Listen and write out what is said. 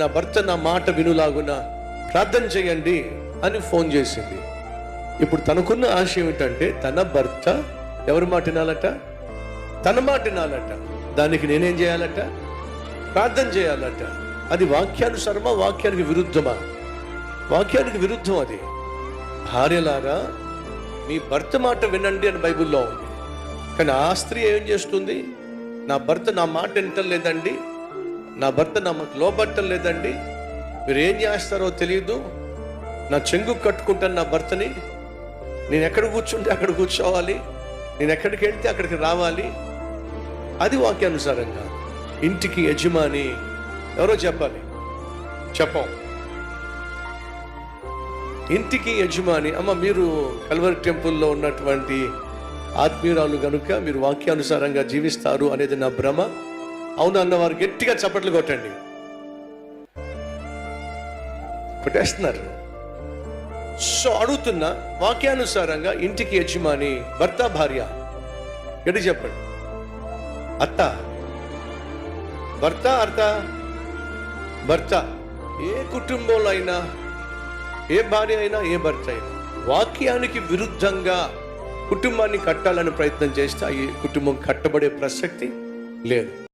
నా భర్త నా మాట వినులాగున ప్రార్థన చేయండి అని ఫోన్ చేసింది. ఇప్పుడు తనకున్న ఆశ ఏమిటంటే తన భర్త ఎవరి మాట వినాలట? తన మాట వినాలట. దానికి నేనేం చేయాలట? ప్రార్థన చేయాలట. అది వాక్యానుసారమా? వాక్యానికి విరుద్ధమా? వాక్యానికి విరుద్ధం. అది భార్యలారా మీ భర్త మాట వినండి అని బైబిల్లో ఉంది. కానీ ఆ స్త్రీ ఏం చేస్తుంది? నా భర్త నా మాట వింటలేదండి, నా భర్త నాకు లోబట్టం లేదండి, మీరు ఏం చేస్తారో తెలియదు, నా చెంగు కట్టుకుంటాను నా భర్తని, నేను ఎక్కడ కూర్చుంటే అక్కడ కూర్చోవాలి, నేను ఎక్కడికి వెళ్తే అక్కడికి రావాలి. అది వాక్యానుసారంగా. ఇంటికి యజమాని ఎవరో చెప్పాలి. చెప్పం. ఇంటికి యజమాని అమ్మ మీరు కల్వరి టెంపుల్లో ఉన్నటువంటి ఆత్మీయురాలు కనుక మీరు వాక్యానుసారంగా జీవిస్తారు అనేది నా భ్రమ. అవును అన్నవారు గట్టిగా చప్పట్లు కొట్టండి. కొట్టేస్తున్నారు. సో అడుగుతున్నా, వాక్యానుసారంగా ఇంటికి యజమాని భర్త భార్య గట్టి చెప్పండి. అత్త భర్త, అత్త భర్త. ఏ కుటుంబంలో అయినా, ఏ భార్య అయినా, ఏ భర్త అయినా వాక్యానికి విరుద్ధంగా కుటుంబాన్ని కట్టాలని ప్రయత్నం చేస్తే ఈ కుటుంబం కట్టబడే ప్రసక్తి లేదు.